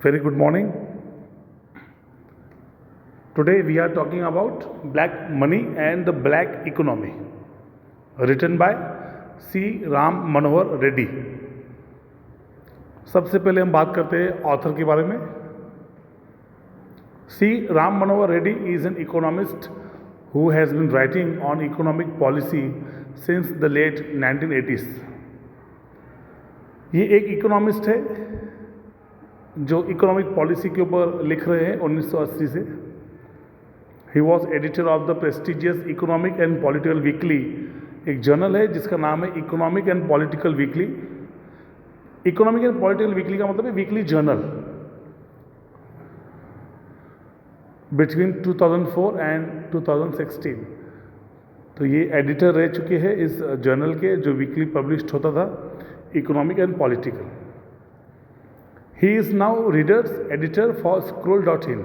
Very good morning. Today we are talking about black money and the black economy, written by C. Ram Manohar Reddy. सबसे पहले हम बात करते हैं ऑथर के बारे में. C. Ram Manohar Reddy is an economist who has been writing on economic policy since the late 1980s. ये एक इकोनॉमिस्ट है जो इकोनॉमिक पॉलिसी के ऊपर लिख रहे हैं 1980 से. He was editor of the prestigious economic and political weekly. एक जर्नल है जिसका नाम है economic and political weekly. Economic and political weekly का मतलब है वीकली जर्नल. बिटवीन 2004 एंड 2016 तो ये एडिटर रह चुके हैं इस जर्नल के जो वीकली पब्लिश्ड होता था, economic and political. He is now reader's editor for Scroll.in.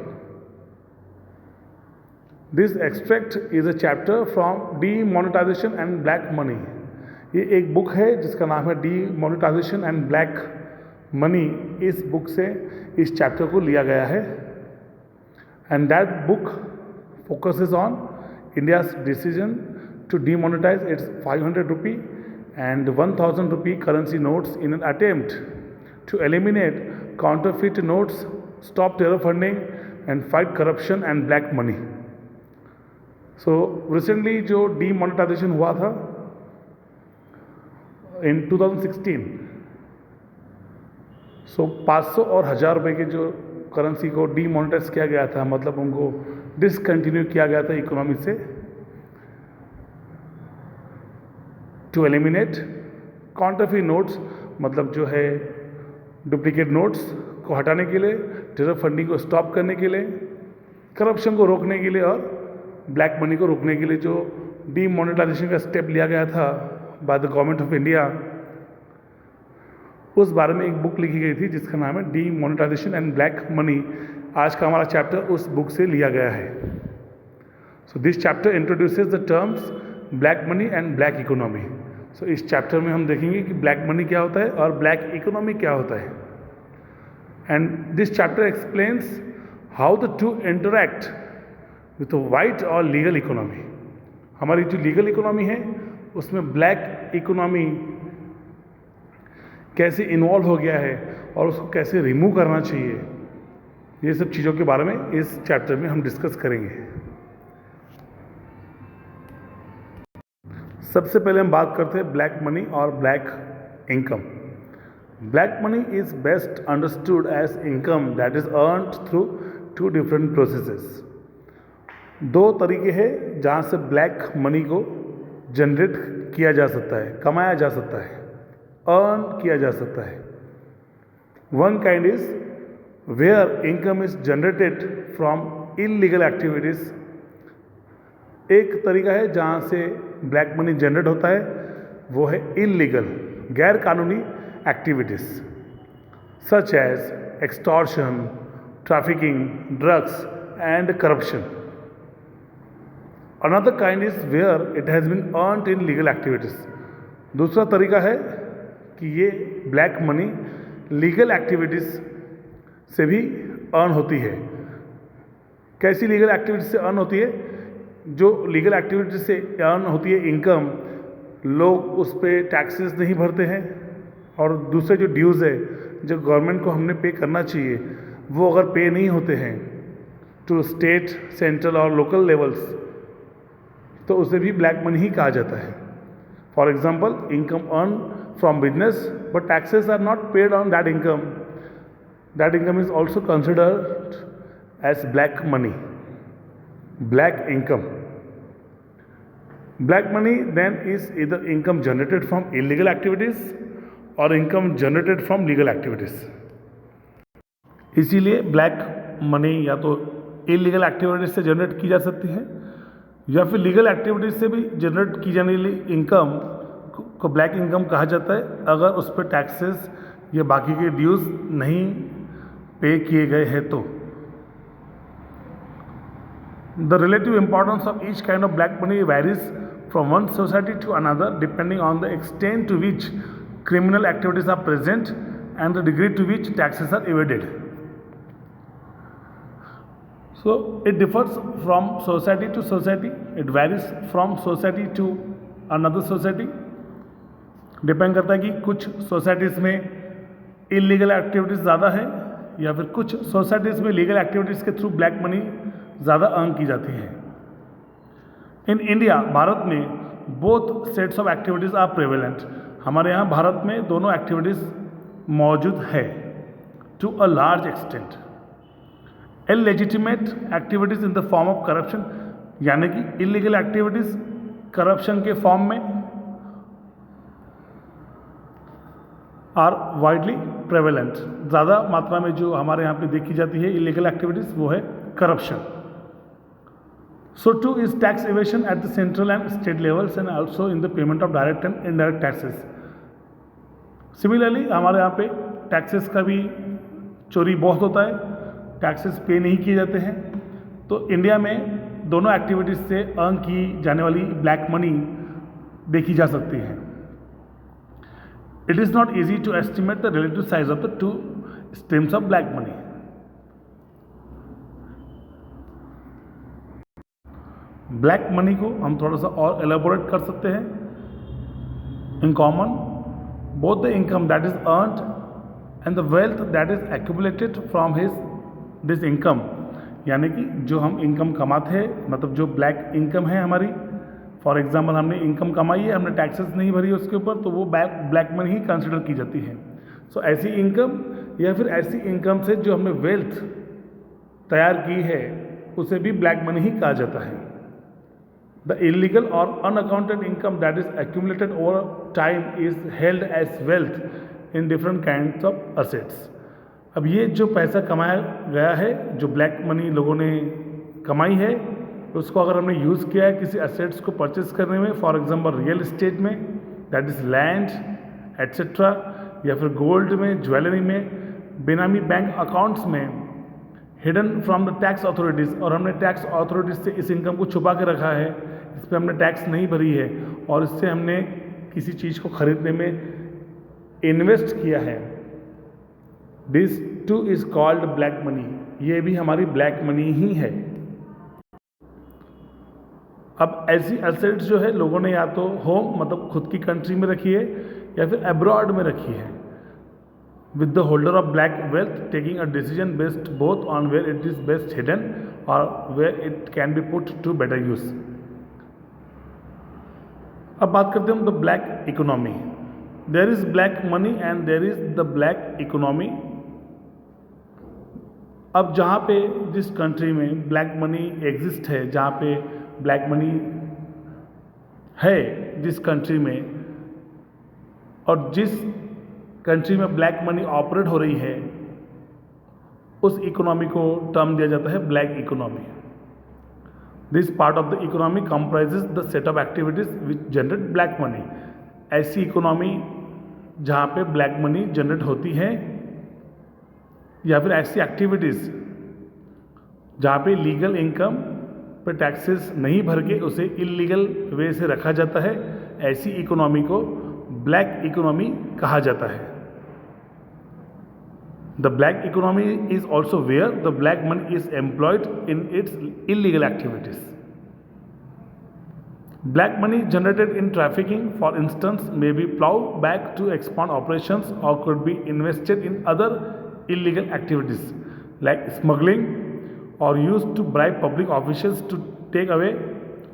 This extract is a chapter from Demonetization and Black Money. ये एक बुक है जिसका नाम है Demonetization and Black Money. इस बुक से इस चैप्टर को लिया गया है. And that book focuses on India's decision to demonetize its 500 rupee and 1000 rupee currency notes in an attempt to eliminate counterfeit notes, stop terror funding and fight corruption and black money. So recently जो demonetization हुआ था in 2016, so 500 और 1000 रुपये के जो currency को demonetise किया गया था, मतलब उनको डिसकंटिन्यू किया गया था इकोनॉमी से, टू एलिमिनेट काउंटरफीट नोट्स, मतलब जो है डुप्लीकेट नोट्स को हटाने के लिए, टेरर फंडिंग को स्टॉप करने के लिए, करप्शन को रोकने के लिए और ब्लैक मनी को रोकने के लिए जो डीमोनेटाइजेशन का स्टेप लिया गया था by the government of India, उस बारे में एक बुक लिखी गई थी जिसका नाम है डीमोनेटाइजेशन एंड ब्लैक मनी. आज का हमारा चैप्टर उस बुक से लिया गया है. So this chapter introduces the terms black money and black economy. So इस चैप्टर में हम देखेंगे कि ब्लैक मनी क्या होता है और ब्लैक इकोनॉमी क्या होता है. And this chapter explains how the two interact with white और लीगल इकोनॉमी. हमारी जो लीगल इकोनॉमी है उसमें ब्लैक इकोनॉमी कैसे इन्वॉल्व हो गया है और उसको कैसे रिमूव करना चाहिए, ये सब चीज़ों के बारे में इस चैप्टर में हम डिस्कस करेंगे. सबसे पहले हम बात करते हैं ब्लैक मनी और black income. Black money is best understood as income that is earned through two different processes. दो तरीके हैं जहाँ से ब्लैक मनी को जनरेट किया जा सकता है, कमाया जा सकता है, अर्न किया जा सकता है. One kind is where income is generated from illegal activities. एक तरीका है जहाँ से ब्लैक मनी जनरेट होता है, वो है इलीगल, गैर कानूनी activities such as extortion, trafficking, drugs and corruption. Another kind is where it has been earned in legal activities. दूसरा तरीका है कि ये ब्लैक मनी लीगल एक्टिविटीज़ से भी अर्न होती है. कैसी लीगल एक्टिविटीज से अर्न होती है? जो लीगल एक्टिविटीज से अर्न होती है इनकम, लोग उस पर टैक्सेस नहीं भरते हैं और दूसरे जो ड्यूज़ है जो गवर्नमेंट को हमने पे करना चाहिए वो अगर पे नहीं होते हैं टू स्टेट, सेंट्रल और लोकल लेवल्स, तो उसे भी ब्लैक मनी ही कहा जाता है. For example, income earn from business but taxes are not paid on that income. That income is also considered as black money, black income. Black money then is either income generated from illegal activities or income generated from legal activities. इसीलिए black money या तो illegal activities से generate की जा सकती है या फिर लीगल एक्टिविटीज से भी जनरेट की जाने वाली इनकम को ब्लैक इनकम कहा जाता है, अगर उस पर टैक्सेस या बाकी के ड्यूज़ नहीं पे किए गए हैं तो. The relative importance of each kind of black money varies from one society to another depending on the extent to which criminal activities are present and the degree to which taxes are evaded. So it differs from society to society. It varies from society to another society. Depend करता है कि कुछ societies में illegal activities ज़्यादा है या फिर कुछ सोसाइटीज़ में लीगल एक्टिविटीज़ के थ्रू ब्लैक मनी ज़्यादा अर्न की जाती है। इन इंडिया, भारत में both sets of activities are prevalent. हमारे यहाँ भारत में दोनों एक्टिविटीज़ मौजूद है to a large extent. Illegitimate activities in the form of corruption, यानी कि इलीगल एक्टिविटीज़ करप्शन के फॉर्म में आर वाइडली प्रेवेलेंट। ज़्यादा मात्रा में जो हमारे यहाँ पे देखी जाती है इलीगल एक्टिविटीज़ वो है corruption. So two is tax aviation at the central and state levels and also in the payment of direct and indirect taxes. Similarly हमारे यहाँ पे टैक्सेस का भी चोरी बहुत होता है, टैक्सेस पे नहीं किए जाते हैं। तो इंडिया में दोनों एक्टिविटीज़ से अर्न की जाने वाली ब्लैक मनी देखी जा सकती है। It is not easy to estimate the relative size of the two streams of black money. Black money को हम थोड़ा सा और एलेबोरेट कर सकते हैं। In common both the income that is earned and the wealth that is accumulated from this income, यानी कि जो हम इनकम कमाते हैं, मतलब जो ब्लैक इनकम है हमारी, फॉर एग्जांपल हमने इनकम कमाई है, हमने टैक्सेस नहीं भरी उसके ऊपर, तो वो ब्लैक मनी ही कंसिडर की जाती है। सो ऐसी इनकम या फिर ऐसी इनकम से जो हमने वेल्थ तैयार की है उसे भी ब्लैक मनी ही कहा जाता है। द इलीगल और unaccounted income that is accumulated over time is held as wealth in different kinds of assets. अब ये जो पैसा कमाया गया है, जो ब्लैक मनी लोगों ने कमाई है, उसको अगर हमने यूज़ किया है किसी असेट्स को परचेस करने में, फॉर एग्जांपल रियल एस्टेट में, दैट इज़ लैंड एट्सेट्रा, या फिर गोल्ड में, ज्वेलरी में, बेनामी बैंक अकाउंट्स में, hidden from the tax authorities, और हमने टैक्स अथॉरिटीज़ से इस इनकम को छुपा के रखा है, इस पर हमने टैक्स नहीं भरी है और इससे हमने किसी चीज़ को खरीदने में इन्वेस्ट किया है, this two is called black money. ये भी हमारी ब्लैक मनी ही है। अब ऐसी एसेट्स जो है लोगों ने या तो होम, मतलब खुद की कंट्री में रखी है, या फिर अब्रॉड में रखी है, with the holder of black wealth taking a decision based both on where it is best hidden or where it can be put to better use। अब बात करते हैं हम the black economy. There is black money and there is the black economy. अब जहाँ पे जिस country में ब्लैक मनी एग्जिस्ट है, जहाँ पे ब्लैक मनी है जिस कंट्री में, और जिस कंट्री में ब्लैक मनी ऑपरेट हो रही है, उस इकोनॉमी को टर्म दिया जाता है black economy. This part of the economy comprises the set of activities which generate black money. ऐसी इकोनॉमी जहाँ पे ब्लैक मनी जनरेट होती है, या फिर ऐसी एक्टिविटीज़ जहाँ पे लीगल इनकम पे टैक्सेस नहीं भर के उसे इलीगल वे से रखा जाता है, ऐसी इकोनॉमी को ब्लैक इकोनॉमी कहा जाता है। The black economy is also where the black money is employed in its illegal activities. Black money generated in trafficking, for instance, may be ploughed back to expand operations और could be invested in other illegal activities like smuggling or used to bribe public officials to take away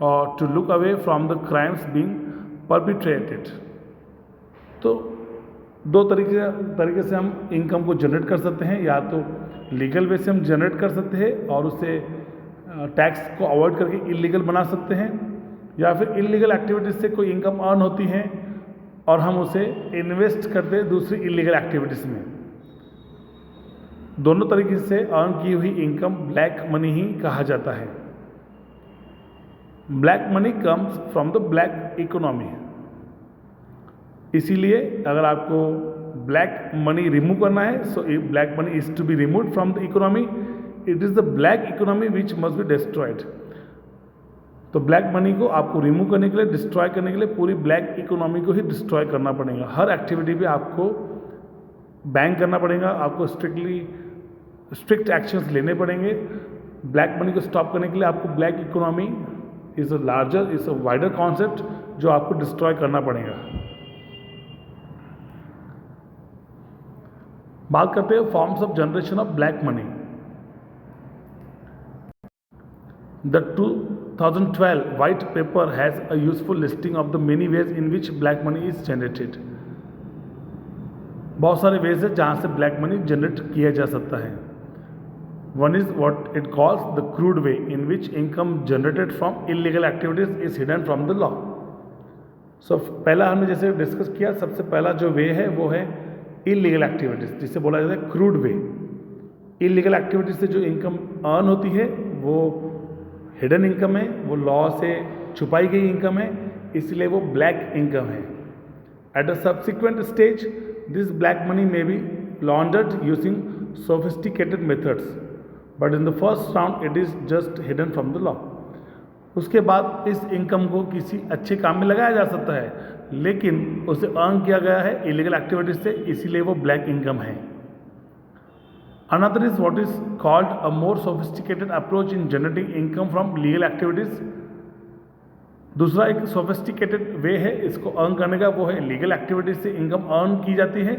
or to look away from the crimes being perpetrated। तो दो तरीके से हम income को generate कर सकते हैं, या तो लीगल वे से हम जनरेट कर सकते हैं और उसे टैक्स को अवॉइड करके इलीगल बना सकते हैं, या फिर इलीगल एक्टिविटीज़ से कोई इनकम अर्न होती है और हम उसे इन्वेस्ट करते हैं दूसरी इलीगल एक्टिविटीज़ में। दोनों तरीके से अर्न की हुई इनकम ब्लैक मनी ही कहा जाता है। Black money comes from the black economy. इसीलिए अगर आपको ब्लैक मनी रिमूव करना है, so black money is to be removed from the economy, it is the black economy which must be destroyed. तो black money को आपको remove करने के लिए, डिस्ट्रॉय करने के लिए पूरी ब्लैक इकोनॉमी को ही डिस्ट्रॉय करना पड़ेगा। हर एक्टिविटी पे आपको बैन करना पड़ेगा, आपको स्ट्रिक्ट एक्शंस लेने पड़ेंगे ब्लैक मनी को स्टॉप करने के लिए आपको black economy is a larger, is a wider concept जो आपको डिस्ट्रॉय करना पड़ेगा। बात करते हैं forms of generation of black money. The 2012 white paper has a useful listing of the many ways in which black money is generated। बहुत सारे veg है जहाँ से ब्लैक मनी जनरेट किया जा सकता है। One is what it calls the crude way in which income generated from illegal activities is hidden from the law. So पहला हमने जैसे डिस्कस किया, सबसे पहला जो वे है वो है इलीगल एक्टिविटीज, जिसे बोला जाता है क्रूड वे। इलीगल एक्टिविटीज से जो इनकम अर्न होती है वो हिडन इनकम है, वो लॉ से छुपाई गई इनकम है, इसलिए वो ब्लैक इनकम है। At a subsequent stage this black money may be laundered using sophisticated methods, but in the first round it is just hidden from the law. उसके बाद इस इनकम को किसी अच्छे काम में लगाया जा सकता है, लेकिन उसे अर्न किया गया है इलीगल एक्टिविटीज से, इसीलिए वो ब्लैक इनकम है। Another is what is called a more sophisticated approach in generating income from legal activities। दूसरा एक sophisticated वे है इसको अर्न करने का, वो है लीगल एक्टिविटीज से इनकम अर्न की जाती है,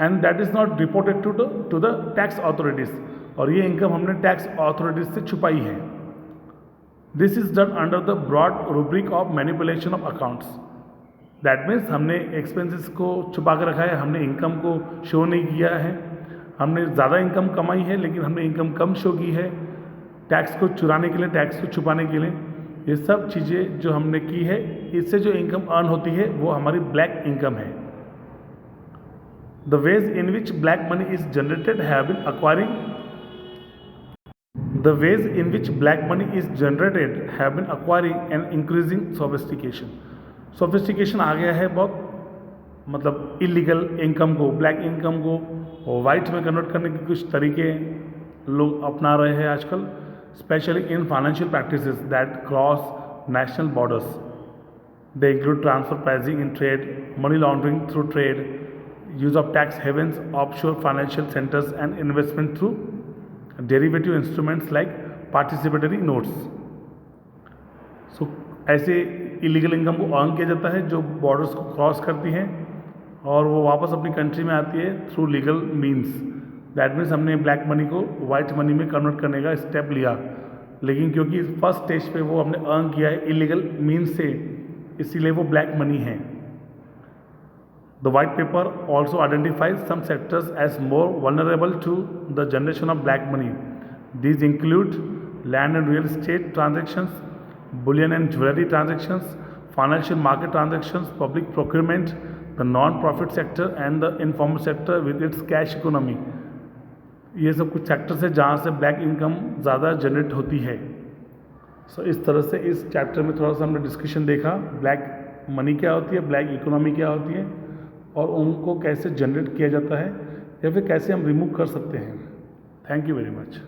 and that is not reported to the tax authorities, और ये इनकम हमने टैक्स अथॉरिटीज से छुपाई है। This is done under the broad rubric of manipulation of accounts. That means हमने एक्सपेंसेस को छुपा कर रखा है, हमने इनकम को शो नहीं किया है, हमने ज़्यादा इनकम कमाई है लेकिन हमने इनकम कम शो की है, टैक्स को चुराने के लिए, टैक्स को छुपाने के लिए। ये सब चीज़ें जो हमने की है, इससे जो इनकम अर्न होती है वो हमारी ब्लैक इनकम है। The ways in which black money is generated have been acquiring the ways in which black money is generated have been acquiring and increasing sophistication. Sophistication आ गया है बहुत, मतलब इलीगल इनकम को, ब्लैक इनकम को white में convert करने के कुछ तरीके लोग अपना रहे हैं आजकल, specially in financial practices that cross national borders. They include transfer pricing in trade, money laundering through trade, use of tax havens, offshore financial centres and investment through derivative instruments like participatory notes. So ऐसे illegal income को earn किया जाता है जो borders को cross करती हैं और वो वापस अपनी कंट्री में आती है through legal means. That means हमने ब्लैक मनी को वाइट मनी में कन्वर्ट करने का स्टेप लिया, लेकिन क्योंकि फर्स्ट स्टेज पे वो हमने अर्न किया है इलीगल मीन्स से, इसीलिए वो ब्लैक मनी है। The white paper also identifies some sectors as more vulnerable to the generation of black money. These include land and real estate transactions, bullion and jewelry transactions, financial market transactions, public procurement, the non-profit sector and the informal sector with its cash economy। ये सब कुछ sectors है जहाँ से black income ज़्यादा generate होती है। सो इस तरह से इस चैप्टर में थोड़ा सा हमने डिस्कशन देखा, ब्लैक मनी क्या होती है, ब्लैक इकोनॉमी क्या होती है, और उनको कैसे जनरेट किया जाता है या फिर कैसे हम रिमूव कर सकते हैं। Thank you very much.